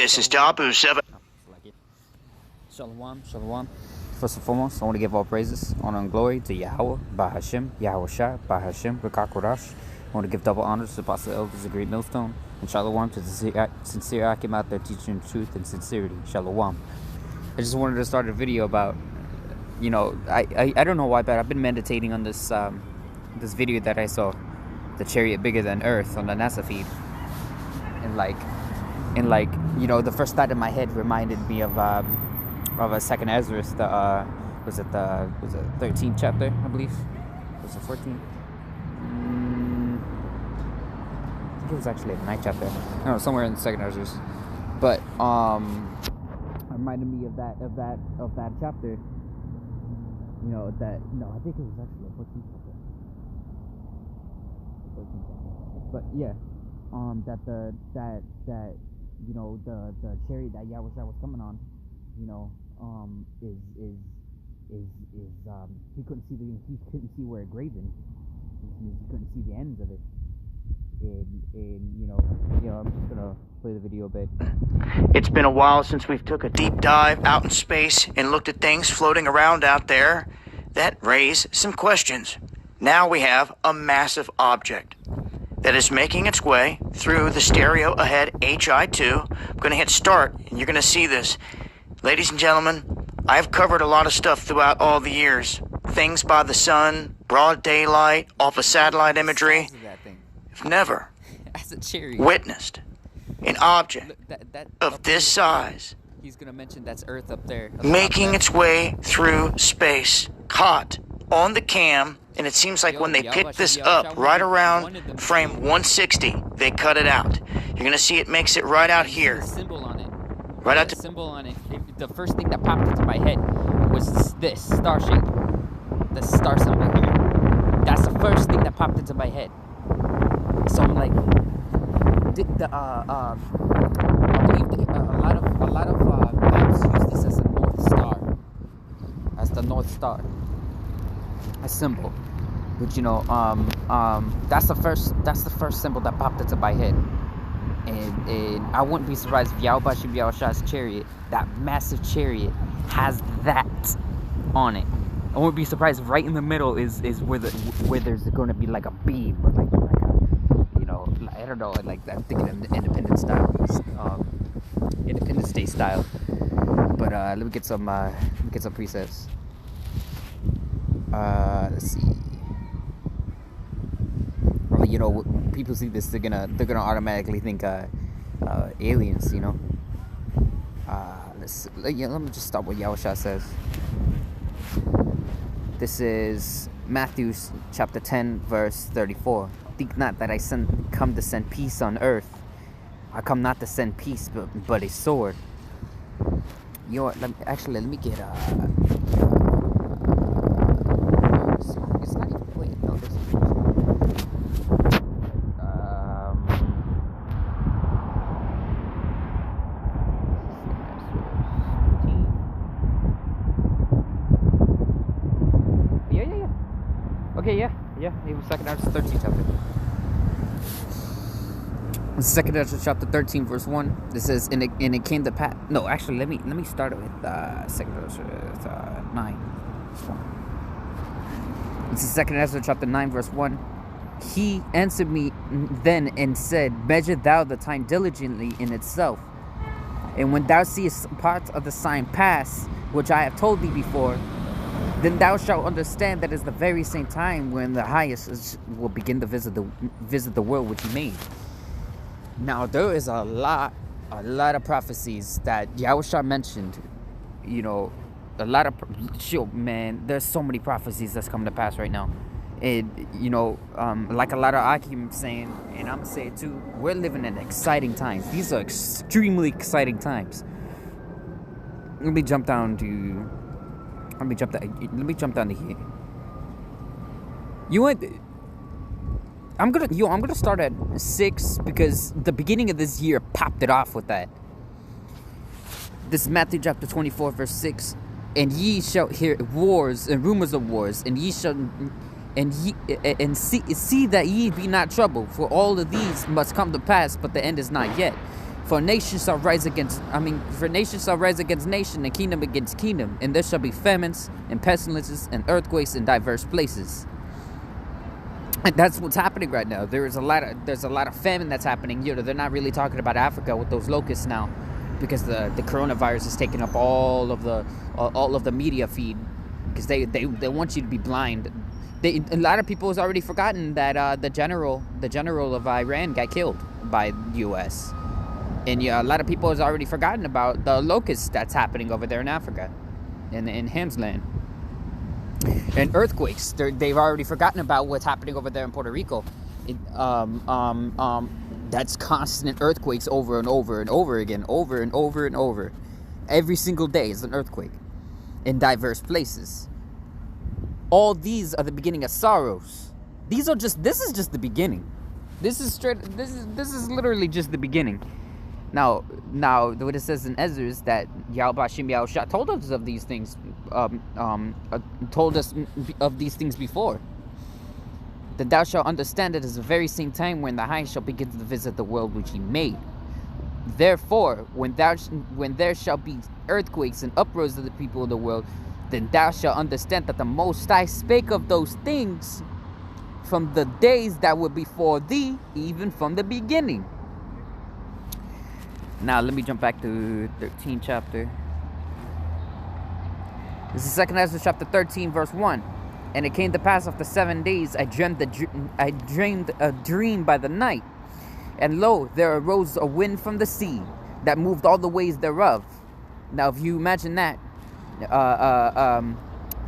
This is Tapu 7. Shalom, shalom. First and foremost, I want to give all praises, honor, and glory to Yahweh, Bahashem, Yahweh Shai, Bahashem, Rakakodash. I want to give double honors to Apostle Elders, the Great Millstone, and shalom to the sincere Ahchyam out there teaching truth and sincerity. Shalom. I just wanted to start a video about, I don't know why, but I've been meditating on this this video that I saw, the chariot bigger than Earth, on the NASA feed, and the first thought in my head reminded me of a second Ezra, was it 13th chapter, I believe? Was it 14? I think it was actually the 9th chapter. I don't know, somewhere in the second Ezra. But it reminded me of that chapter. I think it was actually a 14th chapter. 13th chapter. But yeah, the chariot that Yahweh was coming on, he couldn't see where it graven, which means he couldn't see the ends of it. I'm just gonna play the video a bit. It's been a while since we've took a deep dive out in space and looked at things floating around out there that raise some questions. Now we have a massive object that is making its way through the stereo ahead HI2. I'm gonna hit start and you're gonna see this. Ladies and gentlemen, I've covered a lot of stuff throughout all the years. Things by the sun, broad daylight, off of satellite imagery. I've never witnessed an object of this size He's gonna mention that's Earth up there, making its way through space, caught on the cam. And it seems like when they picked this up right around frame 160, they cut it out. You're gonna see it makes it right out here. Symbol on it. Right out to symbol on it. The first thing that popped into my head was this star shape, the star symbol here. That's the first thing that popped into my head. So I'm like, I believe a lot of maps use this as a North Star, as the North Star, a symbol. But that's the first symbol that popped into my head. And I wouldn't be surprised if Yahweh Shai's chariot, that massive chariot, has that on it. I wouldn't be surprised if right in the middle is where there's going to be like a beam, or like I don't know, like I'm thinking of Independence Day style. But let me get some presets. Let's see. When people see this, they're gonna automatically think aliens, let me just start what Yahushua says. This is Matthew chapter 10 verse 34. Think not that I come to send peace on earth. I come not to send peace but a sword. Let me get it's not even, wait, no, this is okay, yeah. It was second Ezra 13 chapter. Second Ezra chapter 13 verse 1. This says, and it came to pass. No, actually, let me start it with second Ezra 9. This is second Ezra chapter 9 verse 1. He answered me then and said, measure thou the time diligently in itself, and when thou seest part of the sign pass, which I have told thee before, then thou shalt understand that is the very same time when the highest will begin to visit the world which he made. Now there is a lot of prophecies that Yahushua mentioned. A lot of man. There's so many prophecies that's coming to pass right now. And like a lot of Ahchyam saying, and I'm gonna say it too, we're living in exciting times. These are extremely exciting times. Let me jump down to here. I'm gonna start at 6 because the beginning of this year popped it off with that. This is Matthew chapter 24 verse 6. And ye shall hear wars and rumors of wars, and ye shall see that ye be not troubled, for all of these must come to pass, but the end is not yet. For nation shall rise against, for nation shall rise against nation, and kingdom against kingdom, and there shall be famines and pestilences and earthquakes in diverse places. And that's what's happening right now. There's a lot of famine that's happening. You know, they're not really talking about Africa with those locusts now, because the coronavirus is taking up all of the media feed, because they want you to be blind. A lot of people has already forgotten that the general of Iran got killed by the U.S. And yeah, a lot of people has already forgotten about the locusts that's happening over there in Africa, in Ham's land. And earthquakes, they've already forgotten about what's happening over there in Puerto Rico. That's constant earthquakes over and over and over again, over and over and over. Every single day is an earthquake in diverse places. All these are the beginning of sorrows. This is just the beginning. This is literally just the beginning. Now, what it says in Ezra is that Yahweh Hashem Yahushua told us of these things, told us of these things before. That thou shalt understand it is the very same time when the high shall begin to visit the world which he made. Therefore, when there shall be earthquakes and uproars of the people of the world, then thou shalt understand that the Most High spake of those things from the days that were before thee, even from the beginning. Now, let me jump back to 13 chapter. This is 2nd Ezra chapter 13, verse 1. And it came to pass after 7 days, I dreamed a dream by the night. And lo, there arose a wind from the sea that moved all the ways thereof. Now, if you imagine that,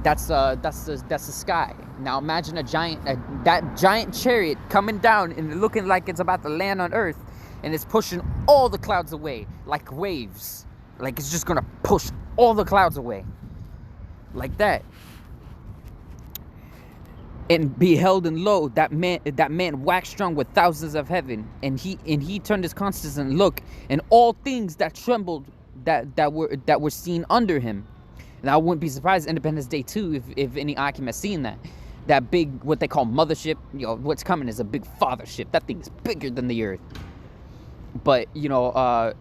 that's the sky. Now, imagine that giant chariot coming down and looking like it's about to land on earth. And it's pushing all the clouds away like waves. Like it's just going to push all the clouds away. Like that. And beheld, and lo, that man waxed strong with thousands of heaven. And he turned his countenance and looked, and all things that trembled that were seen under him. And I wouldn't be surprised Independence Day 2 if any Ahchyam has seen that. That big, what they call mothership. You know, what's coming is a big fathership. That thing is bigger than the earth. But, you know,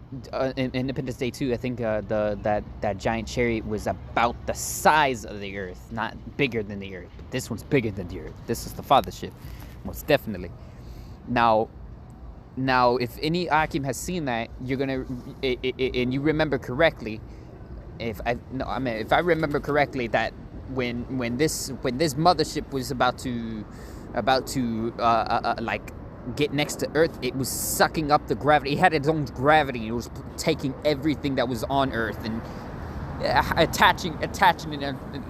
in Independence Day 2, I think that giant chariot was about the size of the earth, not bigger than the earth. But this one's bigger than the earth. This is the fathership, most definitely. Now, if any Ahchyam has seen that, you're gonna, and you remember correctly, if I remember correctly, that when this mothership was about to like get next to Earth, it was sucking up the gravity. It had its own gravity. It was taking everything that was on Earth and attaching it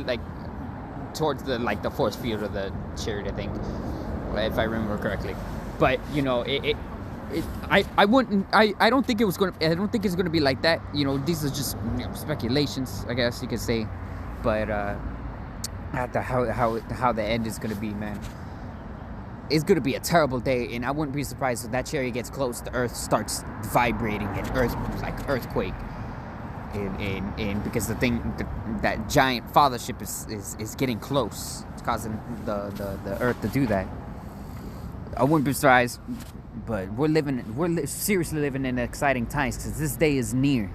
like towards the force field of the chariot, I think, if I remember correctly. But you know, I don't think it's gonna be like that. You know, these are just, you know, speculations, I guess you could say. But how the end is gonna be, man. It's going to be a terrible day, and I wouldn't be surprised if that chariot gets close, the earth starts vibrating, and like earthquake. And because that giant fathership is getting close. It's causing the earth to do that. I wouldn't be surprised, but we're seriously living in exciting times, because this day is near.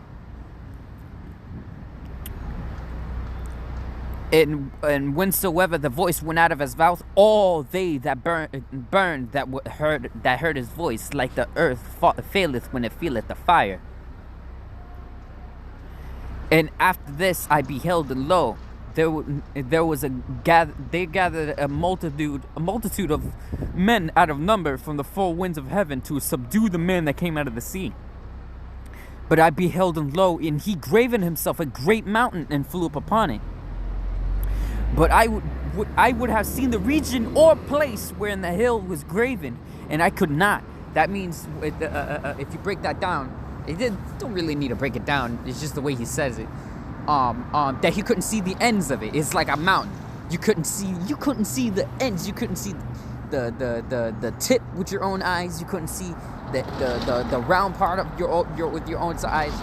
And whensoever the voice went out of his mouth, all they that burned that heard his voice, like the earth faileth when it feeleth the fire. And after this I beheld, and lo, they gathered a multitude of men out of number from the four winds of heaven to subdue the man that came out of the sea. But I beheld, and lo, and he graven himself a great mountain and flew up upon it. But I would have seen the region or place wherein the hill was graven, and I could not. That means if you break that down, don't really need to break it down. It's just the way he says it. That he couldn't see the ends of it. It's like a mountain. You couldn't see the ends. You couldn't see the tip with your own eyes. You couldn't see the round part of with your own eyes.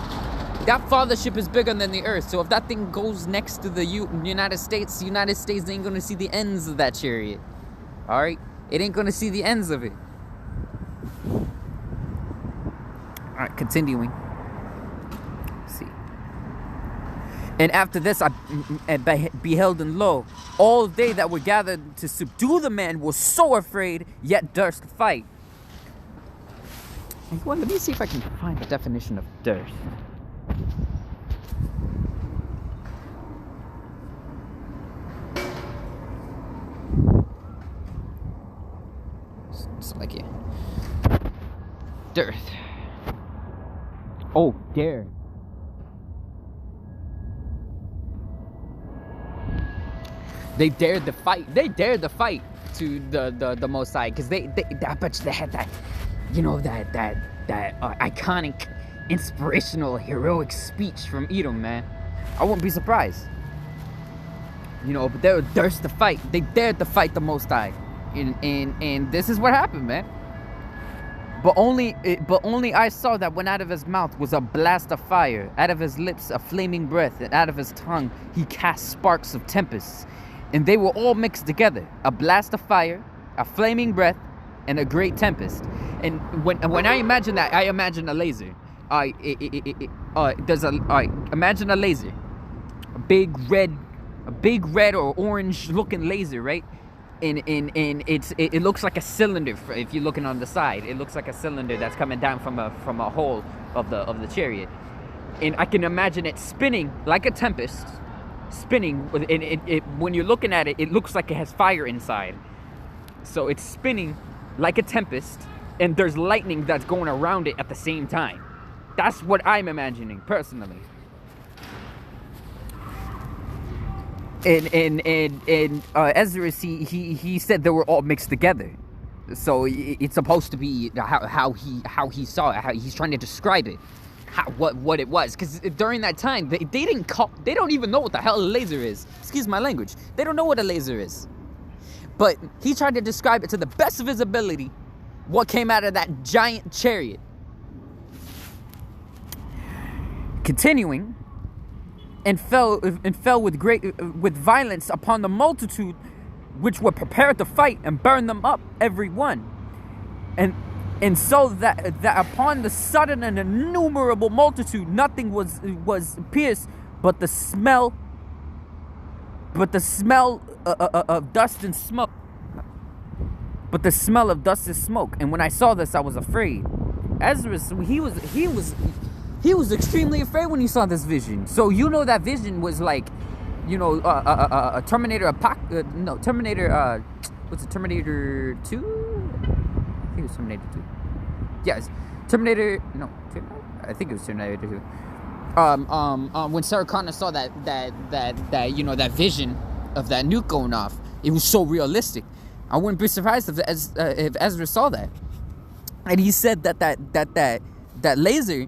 That fathership is bigger than the earth. So if that thing goes next to the United States ain't gonna see the ends of that chariot. Alright? It ain't gonna see the ends of it. All right, continuing. Let's see. And after this I beheld, and lo, all they that were gathered to subdue the man were so afraid, yet durst fight. Well, let me see if I can find the definition of durst. It's like it. Dearth. Oh, dare. They dared to fight. They dared to fight to the Most High, because they I bet you they had that, you know, that iconic, inspirational, heroic speech from Edom, man. I wouldn't be surprised. You know, but they were durst to fight. They dared to fight the Most High, and this is what happened, man. But only I saw that when out of his mouth was a blast of fire, out of his lips a flaming breath, and out of his tongue he cast sparks of tempests, and they were all mixed together, a blast of fire, a flaming breath, and a great tempest. And when I imagine that, I imagine a laser. Imagine a laser, a big red or orange looking laser, right? And it looks like a cylinder. If you're looking on the side, it looks like a cylinder that's coming down from a hole of the chariot. And I can imagine it spinning like a tempest, spinning. When you're looking at it, it looks like it has fire inside. So it's spinning like a tempest, and there's lightning that's going around it at the same time. That's what I'm imagining personally. And Ezra, he said they were all mixed together, so it's supposed to be how he saw it, how he's trying to describe it, what it was, because during that time they don't even know what the hell a laser is. Excuse my language. They don't know what a laser is, but he tried to describe it to the best of his ability. What came out of that giant chariot? Continuing. And fell with violence upon the multitude, which were prepared to fight, and burned them up every one. And so that upon the sudden and innumerable multitude nothing was pierced but the smell of dust and smoke. But the smell of dust and smoke. And when I saw this, I was afraid. Ezra, he was extremely afraid when he saw this vision. So you know that vision was like, you know, Terminator what's it, Terminator 2? I think it was Terminator 2. Yes, Terminator, no, I think it was Terminator 2. When Sarah Connor saw that you know, that vision of that nuke going off, it was so realistic. I wouldn't be surprised if Ezra saw that. And he said that laser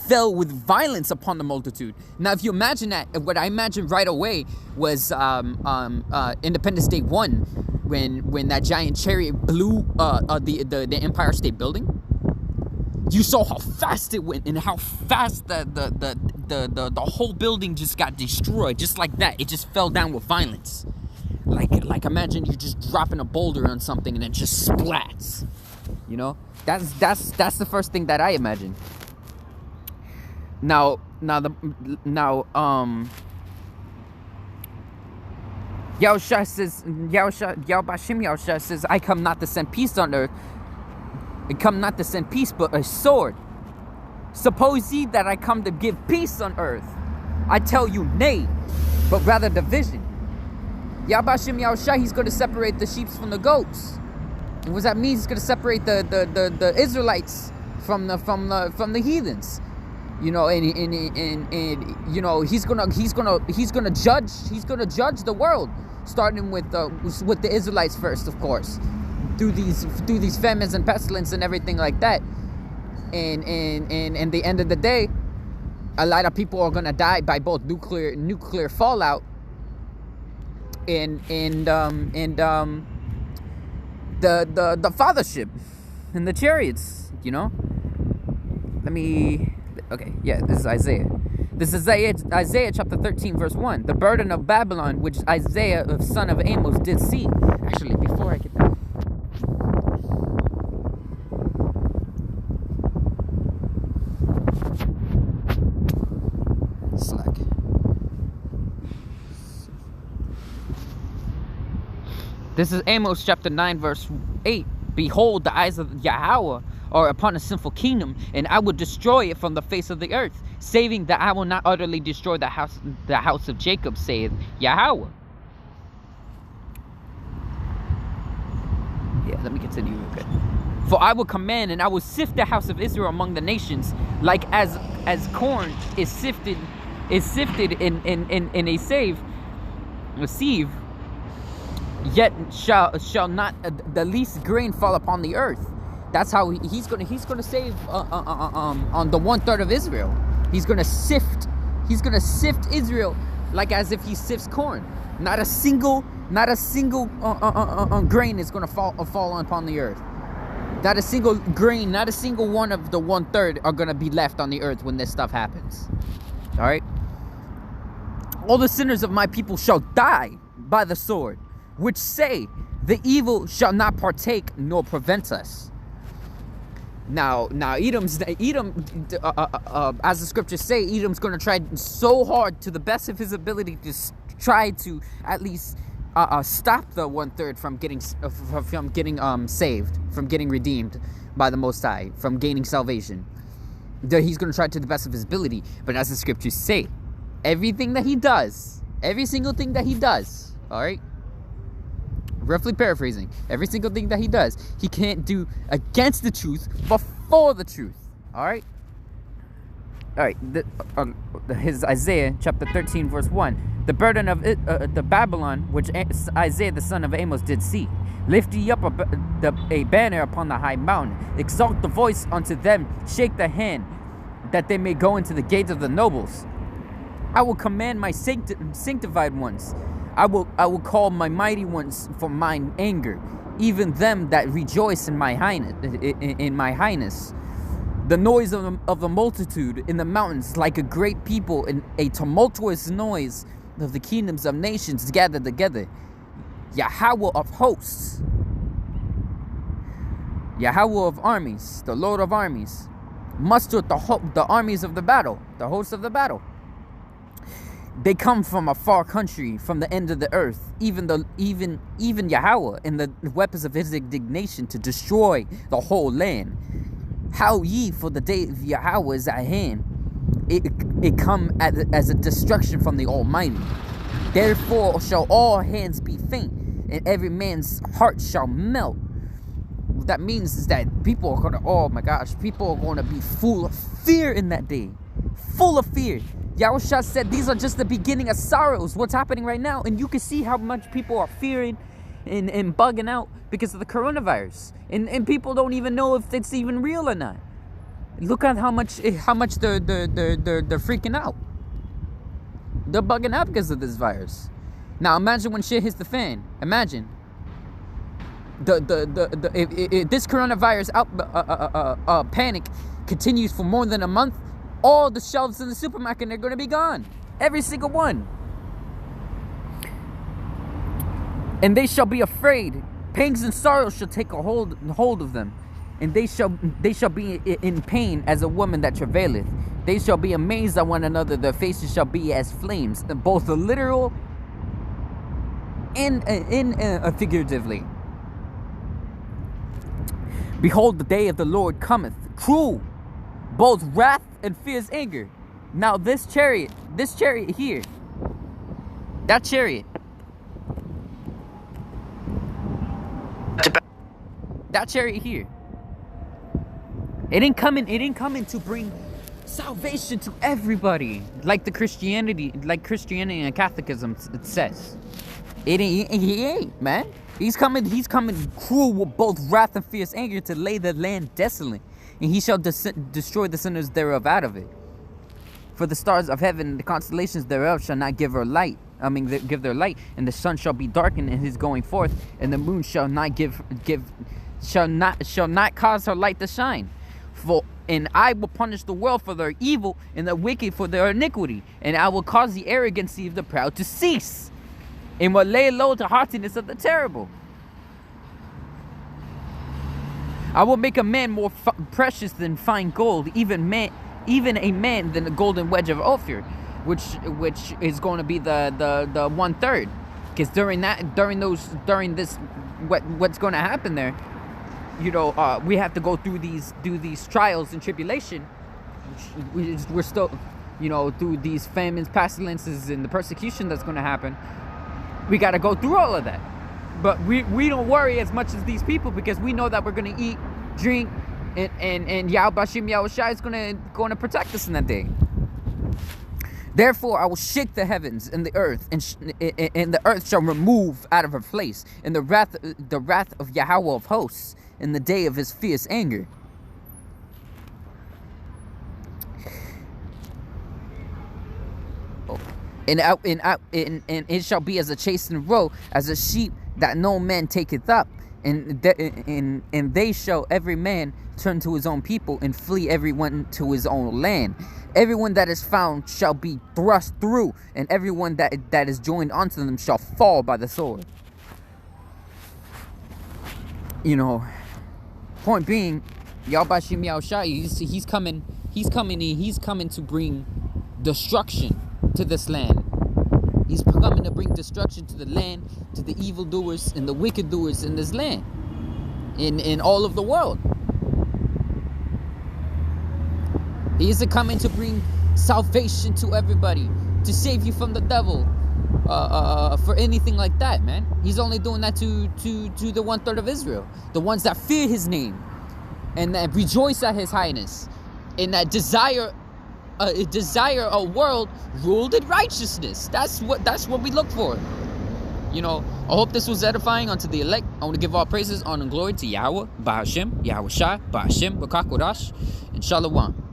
fell with violence upon the multitude. Now, if you imagine that, what I imagined right away was Independence Day 1, when that giant chariot blew the Empire State Building. You saw how fast it went and how fast the whole building just got destroyed, just like that. It just fell down with violence. Like imagine you just dropping a boulder on something and it just splats. You know, that's the first thing that I imagine. Now, Yahushua says, I come not to send peace on earth. I come not to send peace, but a sword. Suppose ye that I come to give peace on earth? I tell you, nay, but rather division. Yahushua, he's going to separate the sheep from the goats. And what that means, he's going to separate the Israelites from the heathens. You know, and you know, he's gonna judge the world, starting with the Israelites first, of course, through these famines and pestilence and everything like that. And the end of the day, a lot of people are gonna die by both nuclear fallout and the fathership and the chariots. You know, okay, yeah, this is Isaiah. This is Isaiah chapter 13, verse 1. The burden of Babylon, which Isaiah, the son of Amos, did see. Actually, before I get that. This is Amos chapter 9 verse 8. Behold, the eyes of Yahweh are upon a sinful kingdom, and I will destroy it from the face of the earth, saving that I will not utterly destroy the house of Jacob, saith Yahweh. Yeah, let me continue real quick. For I will command, and I will sift the house of Israel among the nations, like as corn is sifted in a sieve, yet shall not the least grain fall upon the earth. That's how he's gonna save on the 1/3 of Israel. He's gonna sift Israel like as if he sifts corn. Not a single grain is gonna fall upon the earth. Not a single grain, not a single one of the 1/3 are gonna be left on the earth when this stuff happens. All right. All the sinners of my people shall die by the sword, which say, the evil shall not partake nor prevent us. Now, Edom, as the scriptures say, Edom's going to try so hard to the best of his ability to try to at least stop the 1/3 from getting saved, from getting redeemed by the Most High, from gaining salvation. He's going to try to the best of his ability, but as the scriptures say, everything that he does, every single thing that he does, all right, roughly paraphrasing, every single thing that he does, he can't do against the truth, but for the truth. All right. His Isaiah chapter 13 verse 1. The burden of the Babylon, which Isaiah the son of Amos did see. Lift ye up a banner upon the high mountain. Exalt the voice unto them. Shake the hand, that they may go into the gates of the nobles. I will command my sanctified ones. I will call my mighty ones for mine anger, even them that rejoice in my highness. The noise of the multitude in the mountains, like a great people, in a tumultuous noise of the kingdoms of nations gathered together. Yahweh of hosts, Yahweh of armies, the Lord of armies, mustered the armies of the battle, the hosts of the battle. They come from a far country, from the end of the earth, even Yahweh and the weapons of his indignation to destroy the whole land. How ye, for the day of Yahweh is at hand, it come as a destruction from the Almighty. Therefore shall all hands be faint, and every man's heart shall melt. What that means is that people are gonna, oh my gosh, people are gonna be full of fear in that day. Full of fear. Yahushua said these are just the beginning of sorrows, what's happening right now. And you can see how much people are fearing and bugging out because of the coronavirus. And people don't even know if it's even real or not. Look at how much they're freaking out. They're bugging out because of this virus. Now imagine when shit hits the fan. Imagine. If this coronavirus panic continues for more than a month, all the shelves in the supermarket are going to be gone. Every single one. And they shall be afraid. Pangs and sorrows shall take a hold of them. And they shall be in pain as a woman that travaileth. They shall be amazed at one another. Their faces shall be as flames, both literal and figuratively. Behold, the day of the Lord cometh, cruel, both wrath and fierce anger. Now this chariot here, that chariot here, it ain't coming to bring salvation to everybody, like Christianity and Catholicism it says. He ain't, man. He's coming cruel with both wrath and fierce anger to lay the land desolate, and he shall destroy the sinners thereof out of it. For the stars of heaven and the constellations thereof shall not give their light, and the sun shall be darkened in his going forth, and the moon shall not cause her light to shine. And I will punish the world for their evil and the wicked for their iniquity, and I will cause the arrogancy of the proud to cease, and will lay low the haughtiness of the terrible. I will make a man more precious than fine gold, even a man than the golden wedge of Ophir, which is going to be the 1/3. Because during this, what's going to happen there, you know, we have to go through these trials and tribulation. We're still, you know, through these famines, pestilences, and the persecution that's going to happen. We got to go through all of that. But we don't worry as much as these people, because we know that we're going to eat, drink, and Yahushua is going to protect us in that day. Therefore, I will shake the heavens and the earth, and the earth shall remove out of her place, in the wrath of Yahweh of hosts, in the day of his fierce anger. And it shall be as a chastened roe, as a sheep that no man taketh up, and they shall every man turn to his own people, and flee everyone to his own land. Everyone that is found shall be thrust through, and everyone that is joined unto them shall fall by the sword. You know, point being, Yahbashim Yahushai, he's coming to bring destruction to this land. He's coming to bring destruction to the land, to the evildoers and the wicked doers in this land, in all of the world. He isn't coming to bring salvation to everybody, to save you from the devil, for anything like that, man. He's only doing that to the 1/3 of Israel, the ones that fear his name, and that rejoice at his highness, and that desire a world ruled in righteousness. That's what we look for. You know, I hope this was edifying unto the elect. I want to give all praises, honor, and glory to Yahweh, Bahashem, Yahushai, Bahashem, Bakakodash, and Shalom.